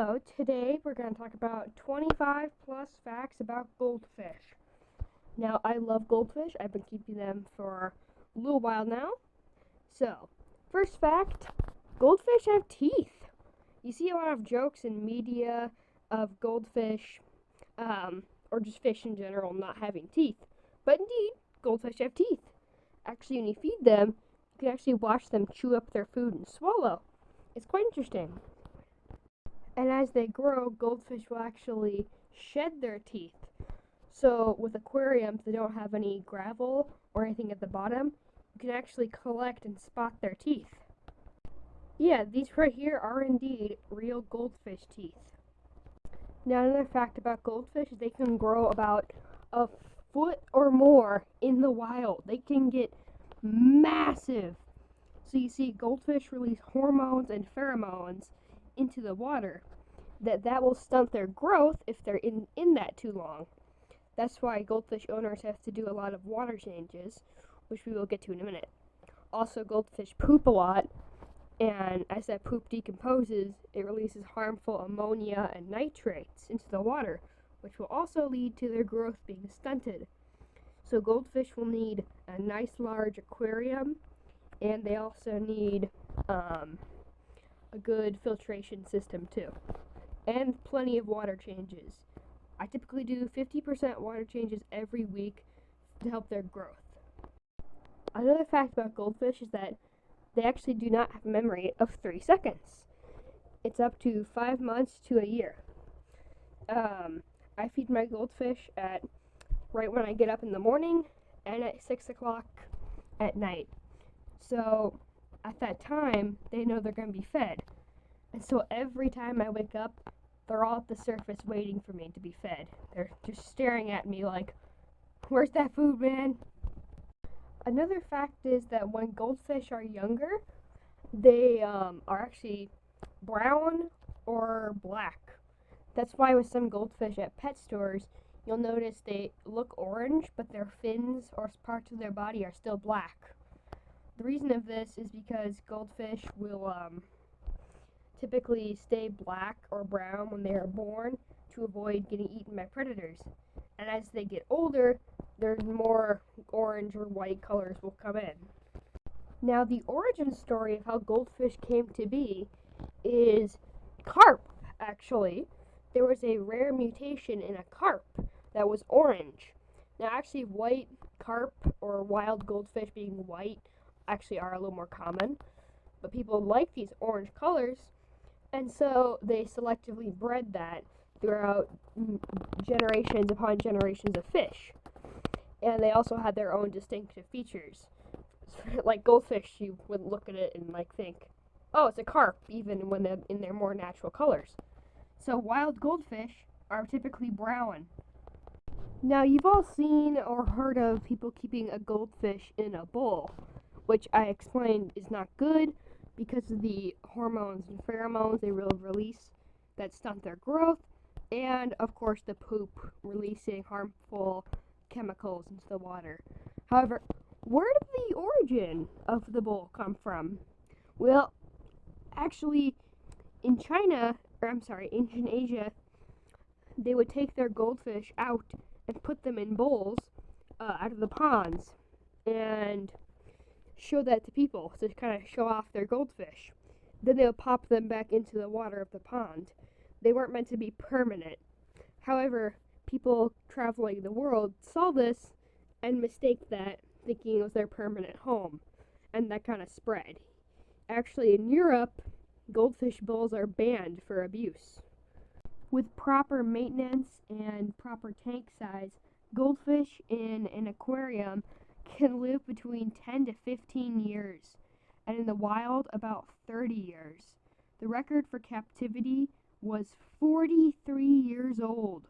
Hello, today we're going to talk about 25 plus facts about goldfish. Now, I love goldfish. I've been keeping them for a little while now. So, first fact, goldfish have teeth. You see a lot of jokes in media of goldfish, or just fish in general, not having teeth. But indeed, goldfish have teeth. Actually, when you feed them, you can actually watch them chew up their food and swallow. It's quite interesting. And as they grow, goldfish will actually shed their teeth. So with aquariums, they don't have any gravel or anything at the bottom. You can actually collect and spot their teeth. Yeah, these right here are indeed real goldfish teeth. Now another fact about goldfish is they can grow about a foot or more in the wild. They can get massive. So you see, goldfish release hormones and pheromones into the water that will stunt their growth if they're in that too long. That's why goldfish owners have to do a lot of water changes, which we will get to in a minute. Also, goldfish poop a lot, and as that poop decomposes, it releases harmful ammonia and nitrates into the water, which will also lead to their growth being stunted. So goldfish will need a nice large aquarium, and they also need a good filtration system too, and plenty of water changes. I typically do 50% water changes every week to help their growth. Another fact about goldfish is that they actually do not have a memory of 3 seconds. It's up to 5 months to a year. I feed my goldfish at right when I get up in the morning and at 6 o'clock at night. So at that time, they know they're going to be fed. And so every time I wake up, they're all at the surface waiting for me to be fed. They're just staring at me like, where's that food, man? Another fact is that when goldfish are younger, they are actually brown or black. That's why with some goldfish at pet stores, you'll notice they look orange, but their fins or parts of their body are still black. The reason of this is because goldfish will typically stay black or brown when they are born to avoid getting eaten by predators. And as they get older, there's more orange or white colors will come in. Now, the origin story of how goldfish came to be is carp, actually. There was a rare mutation in a carp that was orange. Now, actually, white carp or wild goldfish being white actually are a little more common, but people like these orange colors, and so they selectively bred that throughout generations upon generations of fish. And they also had their own distinctive features. Like goldfish, you would look at it and think, oh, it's a carp, even when they're in their more natural colors. So wild goldfish are typically brown. Now, you've all seen or heard of people keeping a goldfish in a bowl, which I explained is not good because of the hormones and pheromones they will release that stunt their growth, and of course the poop releasing harmful chemicals into the water. However, where did the origin of the bowl come from? Well, actually, in ancient Asia, they would take their goldfish out and put them in bowls out of the ponds and show that to people to kind of show off their goldfish. Then they would pop them back into the water of the pond. They weren't meant to be permanent. However, people traveling the world saw this and mistake that, thinking it was their permanent home, and that kind of spread. Actually, in Europe, goldfish bowls are banned for abuse. With proper maintenance and proper tank size, goldfish in an aquarium can live between 10 to 15 years, and in the wild, about 30 years. The record for captivity was 43 years old.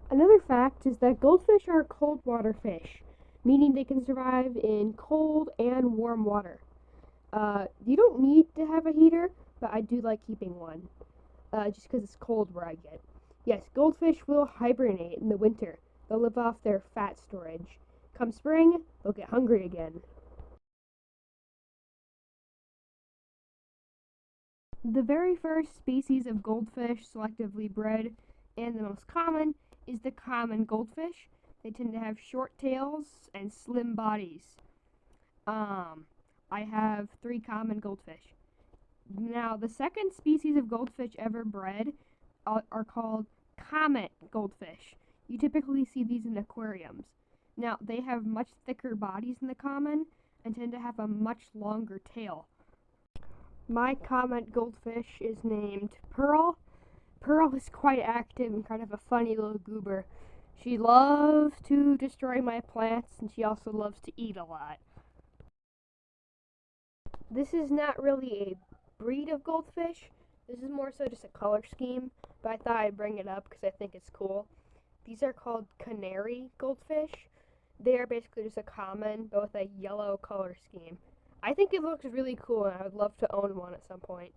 Another fact is that goldfish are cold water fish, meaning they can survive in cold and warm water. You don't need to have a heater, but I do like keeping one, just because it's cold where I get. Yes, goldfish will hibernate in the winter. They'll live off their fat storage. Come spring, they'll get hungry again. The very first species of goldfish selectively bred, and the most common, is the common goldfish. They tend to have short tails and slim bodies. I have 3 common goldfish. Now, the second species of goldfish ever bred are called comet goldfish. You typically see these in aquariums. Now, they have much thicker bodies than the common and tend to have a much longer tail. My comet goldfish is named Pearl. Pearl is quite active and kind of a funny little goober. She loves to destroy my plants, and she also loves to eat a lot. This is not really a breed of goldfish. This is more so just a color scheme, but I thought I'd bring it up because I think it's cool. These are called canary goldfish. They are basically just a common, but with a yellow color scheme. I think it looks really cool, and I would love to own one at some point.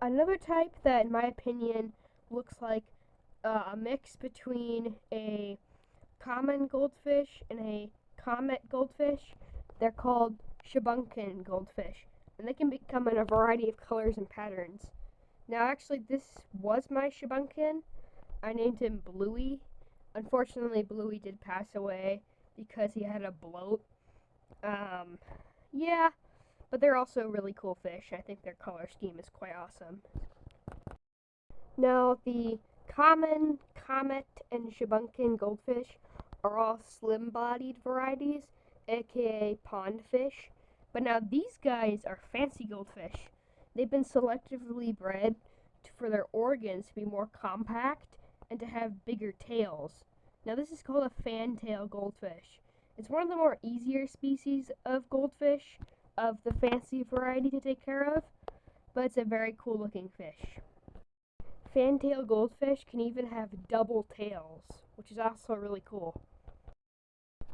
Another type that, in my opinion, looks like a mix between a common goldfish and a comet goldfish, they're called shibunkin goldfish, and they can come in a variety of colors and patterns. Now, actually, this was my shibunkin. I named him Bluey. Unfortunately, Bluey did pass away because he had a bloat. Yeah, but they're also really cool fish. I think their color scheme is quite awesome. Now, the common, comet, and shibunkin goldfish are all slim-bodied varieties, aka pond fish. But now these guys are fancy goldfish. They've been selectively bred for their organs to be more compact and to have bigger tails. Now, this is called a fantail goldfish. It's one of the more easier species of goldfish of the fancy variety to take care of, but it's a very cool looking fish. Fantail goldfish can even have double tails, which is also really cool.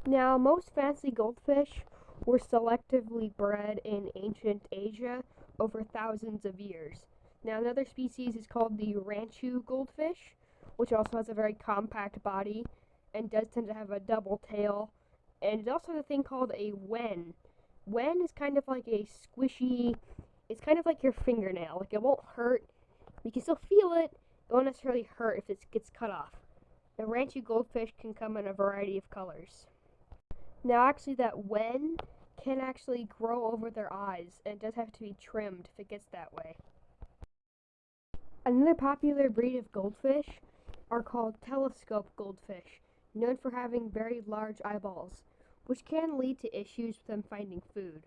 Now, most fancy goldfish were selectively bred in ancient Asia over thousands of years. Now, another species is called the ranchu goldfish, which also has a very compact body and does tend to have a double tail. And it also has a thing called a wen. Wen is kind of like a squishy, it's kind of like your fingernail. Like, it won't hurt. You can still feel it. It won't necessarily hurt if it gets cut off. The ranchu goldfish can come in a variety of colors. Now, actually, that wen can actually grow over their eyes, and it does have to be trimmed if it gets that way. Another popular breed of goldfish are called telescope goldfish, known for having very large eyeballs, which can lead to issues with them finding food.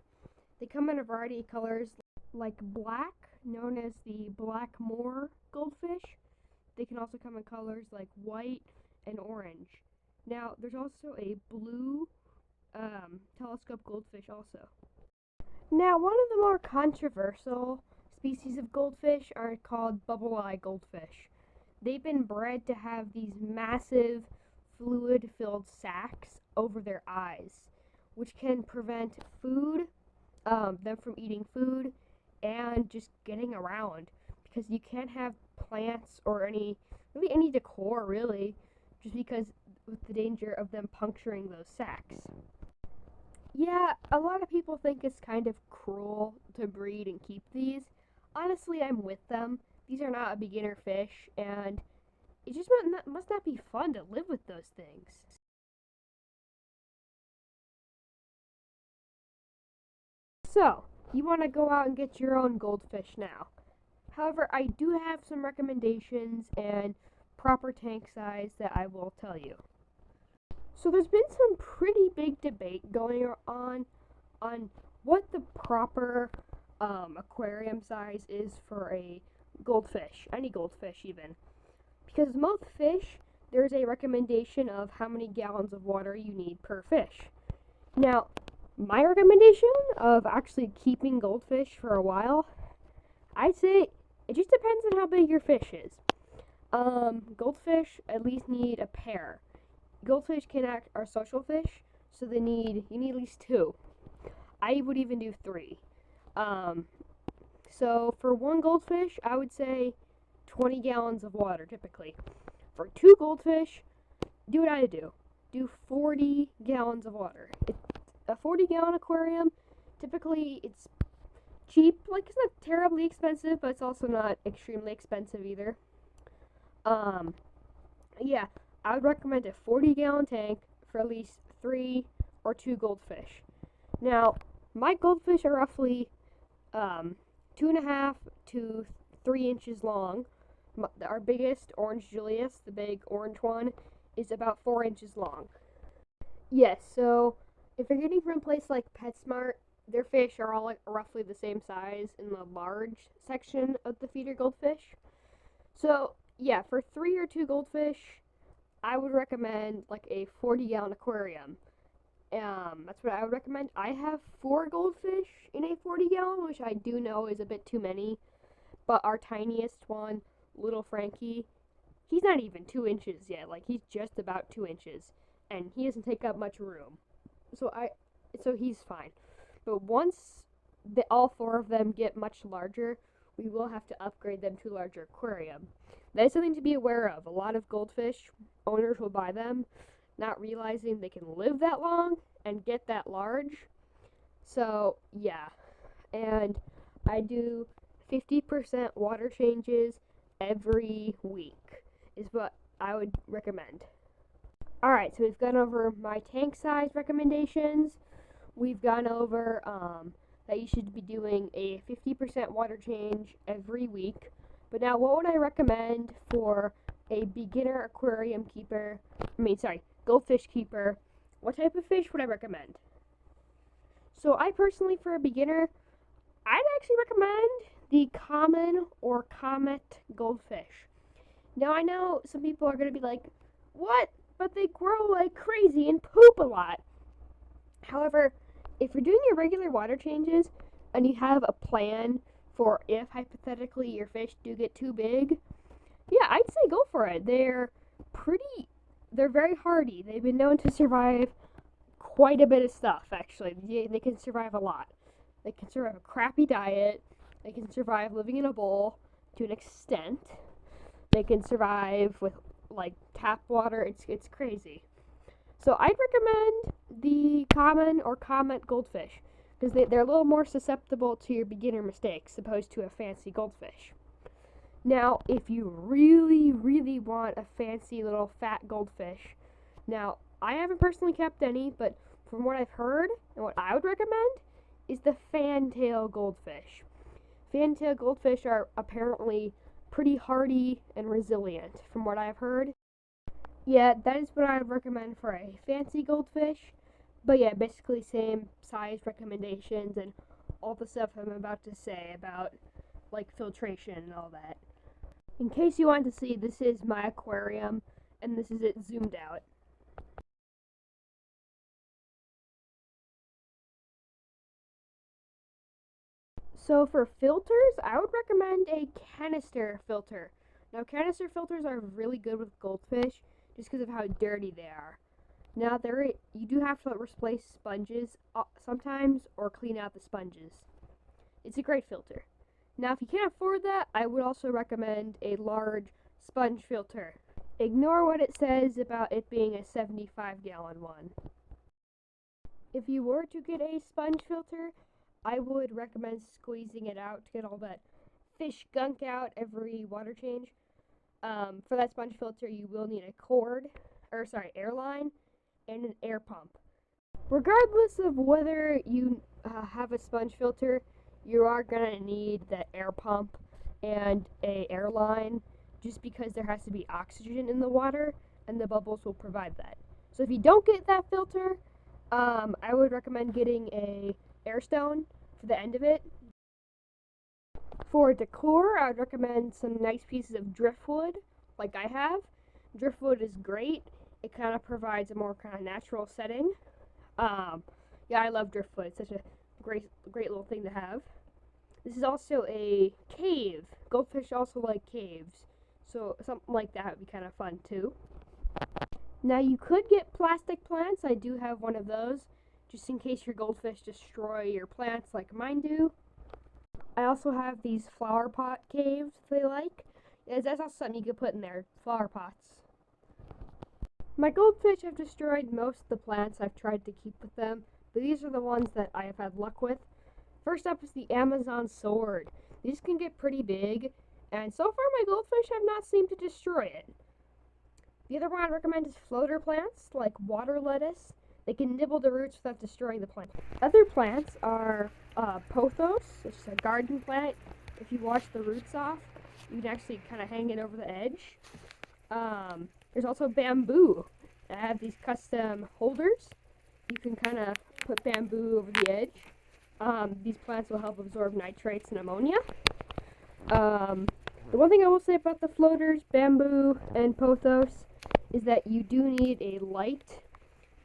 They come in a variety of colors, like black, known as the black moor goldfish. They can also come in colors like white and orange. Now, there's also a blue telescope goldfish also. Now, one of the more controversial species of goldfish are called bubble eye goldfish. They've been bred to have these massive fluid-filled sacs over their eyes, which can prevent them from eating food and just getting around, because you can't have plants or any decor really, just because with the danger of them puncturing those sacs. Yeah, a lot of people think it's kind of cruel to breed and keep these. Honestly, I'm with them. These are not a beginner fish, and it just must not be fun to live with those things. So, you want to go out and get your own goldfish now. However, I do have some recommendations and proper tank size that I will tell you. So there's been some pretty big debate going on what the proper aquarium size is for a goldfish, any goldfish even. Because most fish, there's a recommendation of how many gallons of water you need per fish. Now, my recommendation of actually keeping goldfish for a while, I'd say it just depends on how big your fish is. Goldfish at least need a pair. Goldfish are social fish, so you need at least 2. I would even do 3. So for one goldfish, I would say 20 gallons of water typically. For 2 goldfish, do what I do. Do 40 gallons of water. A 40-gallon aquarium, typically it's cheap. Like, it's not terribly expensive, but it's also not extremely expensive either. Yeah, I would recommend a 40-gallon tank for at least 3 or 2 goldfish. Now, my goldfish are roughly 2.5 to 3 inches long. Our biggest, Orange Julius, the big orange one, is about 4 inches long. Yes, so if you're getting from a place like PetSmart, their fish are all like roughly the same size in the large section of the feeder goldfish. So, yeah, for 3 or 2 goldfish, I would recommend like a 40-gallon aquarium. That's what I would recommend. I have 4 goldfish in a 40-gallon, which I do know is a bit too many. But our tiniest one, little Frankie, he's not even 2 inches yet. Like, he's just about 2 inches, and he doesn't take up much room. So he's fine. But once all 4 of them get much larger, we will have to upgrade them to a larger aquarium. That is something to be aware of. A lot of goldfish owners will buy them, not realizing they can live that long and get that large. So, yeah. And I do 50% water changes every week, is what I would recommend. Alright, so we've gone over my tank size recommendations. We've gone over that you should be doing a 50% water change every week. But now, what would I recommend for a beginner aquarium keeper? Goldfish keeper. What type of fish would I recommend? So I personally, for a beginner, I'd actually recommend the common or comet goldfish. Now, I know some people are going to be like, what? But they grow like crazy and poop a lot. However, if you're doing your regular water changes and you have a plan for if hypothetically your fish do get too big, yeah, I'd say go for it. They're very hardy. They've been known to survive quite a bit of stuff, actually. They can survive a lot. They can survive a crappy diet. They can survive living in a bowl to an extent. They can survive with like tap water. It's crazy. So I'd recommend the common or comet goldfish because they're a little more susceptible to your beginner mistakes opposed to a fancy goldfish. Now, if you really, really want a fancy little fat goldfish, now I haven't personally kept any, but from what I've heard and what I would recommend is the fantail goldfish. Fantail goldfish are apparently pretty hardy and resilient, from what I've heard. Yeah, that is what I would recommend for a fancy goldfish. But yeah, basically same size recommendations and all the stuff I'm about to say about like filtration and all that. In case you want to see, this is my aquarium and this is it zoomed out. So for filters, I would recommend a canister filter. Now canister filters are really good with goldfish just because of how dirty they are. Now you do have to replace sponges sometimes or clean out the sponges. It's a great filter. Now if you can't afford that, I would also recommend a large sponge filter. Ignore what it says about it being a 75-gallon one. If you were to get a sponge filter, I would recommend squeezing it out to get all that fish gunk out every water change. For that sponge filter, you will need a airline, and an air pump. Regardless of whether you have a sponge filter, you are going to need the air pump and a airline just because there has to be oxygen in the water and the bubbles will provide that. So if you don't get that filter, I would recommend getting a air stone for the end of it. For decor, I would recommend some nice pieces of driftwood like I have. Driftwood is great. It kind of provides a more kind of natural setting. Yeah, I love driftwood. It's such a great little thing to have. This is also a cave. Goldfish also like caves. So something like that would be kind of fun too. Now you could get plastic plants. I do have one of those just in case your goldfish destroy your plants like mine do. I also have these flower pot caves they like. That's also something you could put in their flower pots. My goldfish have destroyed most of the plants I've tried to keep with them, but these are the ones that I have had luck with. First up is the Amazon sword. These can get pretty big, and so far my goldfish have not seemed to destroy it. The other one I'd recommend is floater plants, like water lettuce. They can nibble the roots without destroying the plant. Other plants are pothos, which is a garden plant. If you wash the roots off, you can actually kind of hang it over the edge. There's also bamboo. I have these custom holders. You can kind of put bamboo over the edge. These plants will help absorb nitrates and ammonia. The one thing I will say about the floaters, bamboo, and pothos is that you do need a light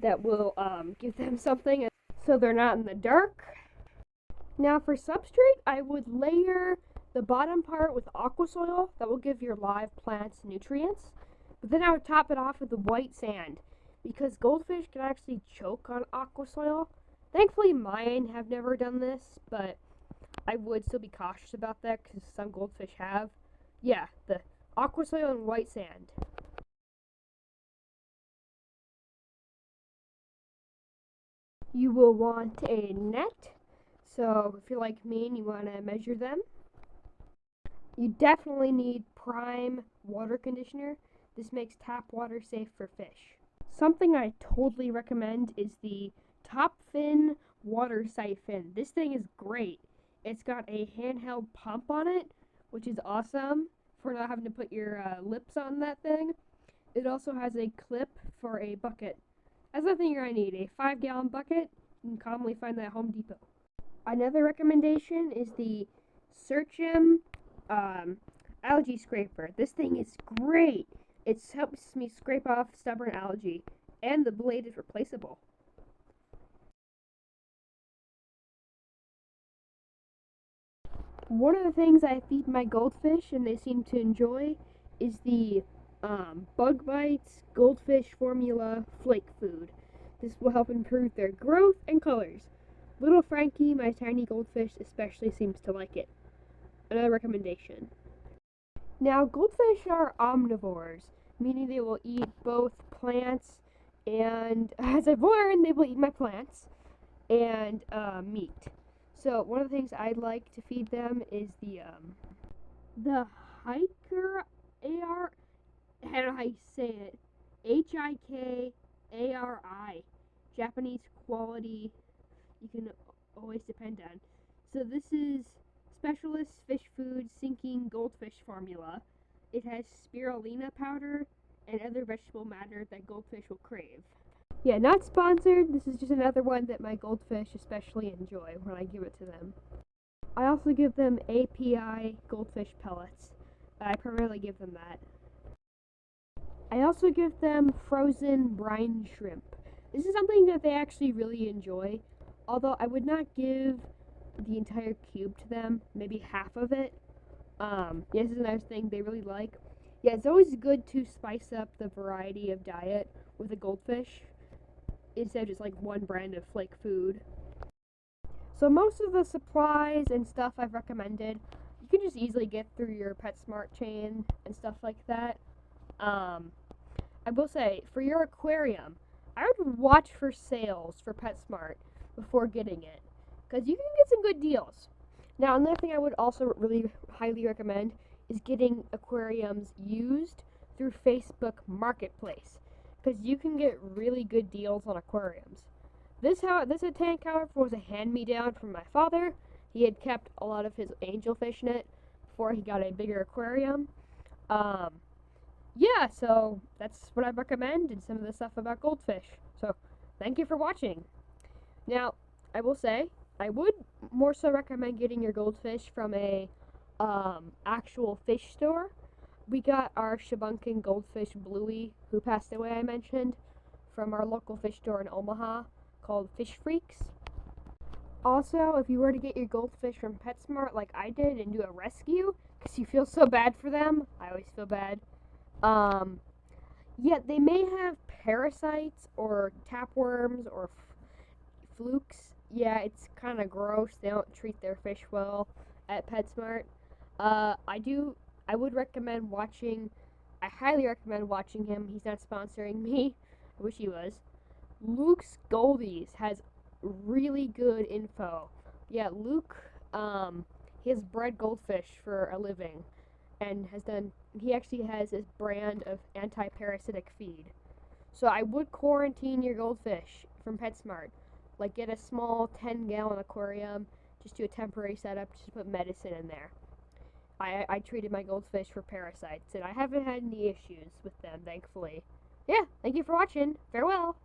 that will give them something so they're not in the dark. Now for substrate, I would layer the bottom part with aqua soil that will give your live plants nutrients. But then I would top it off with the white sand because goldfish can actually choke on aqua soil. Thankfully mine have never done this, but I would still be cautious about that because some goldfish have. Yeah, the aqua soil and white sand. You will want a net, so if you're like me and you want to measure them. You definitely need prime water conditioner. This makes tap water safe for fish. Something I totally recommend is the Top Fin water siphon. This thing is great. It's got a handheld pump on it, which is awesome for not having to put your lips on that thing. It also has a clip for a bucket. That's the thing you're going to need, a 5-gallon bucket. You can commonly find that at Home Depot. Another recommendation is the Searchum algae scraper. This thing is great. It helps me scrape off stubborn algae, and the blade is replaceable. One of the things I feed my goldfish, and they seem to enjoy, is the Bug Bites Goldfish Formula Flake Food. This will help improve their growth and colors. Little Frankie, my tiny goldfish, especially seems to like it. Another recommendation. Now, goldfish are omnivores, meaning they will eat both plants and, as I've learned, they will eat my plants and meat. So one of the things I'd like to feed them is the hiker AR. I don't know how you say it. HIKARI, Japanese quality. You can always depend on. So this is Specialist Fish Food Sinking Goldfish Formula. It has spirulina powder and other vegetable matter that goldfish will crave. Yeah, not sponsored. This is just another one that my goldfish especially enjoy when I give it to them. I also give them API goldfish pellets. I primarily give them that. I also give them frozen brine shrimp. This is something that they actually really enjoy, although I would not give the entire cube to them, maybe half of it. This is another thing they really like. Yeah, it's always good to spice up the variety of diet with a goldfish instead of just like one brand of flake food. So most of the supplies and stuff I've recommended, you can just easily get through your PetSmart chain and stuff like that. I will say, for your aquarium, I would watch for sales for PetSmart before getting it, because you can get some good deals. Now, another thing I would also really highly recommend is getting aquariums used through Facebook Marketplace, because you can get really good deals on aquariums. This tank, however, was a hand-me-down from my father. He had kept a lot of his angelfish in it before he got a bigger aquarium. Yeah, so that's what I recommend and some of the stuff about goldfish. So, thank you for watching. Now, I will say, I would more so recommend getting your goldfish from a actual fish store. We got our Shabunkin goldfish Bluey, who passed away, I mentioned, from our local fish store in Omaha called Fish Freaks. Also, if you were to get your goldfish from PetSmart like I did and do a rescue, because you feel so bad for them, I always feel bad. Yeah, they may have parasites or tapeworms or flukes. Yeah, it's kind of gross. They don't treat their fish well at PetSmart. I would recommend watching. I highly recommend watching him. He's not sponsoring me. I wish he was. Luke's Goldies has really good info Yeah, Luke, he has bred goldfish for a living and he actually has this brand of anti-parasitic feed. So I would quarantine your goldfish from PetSmart. Like get a small 10-gallon aquarium, just do a temporary setup, just put medicine in there. I treated my goldfish for parasites and I haven't had any issues with them, thankfully. Yeah, thank you for watching. Farewell.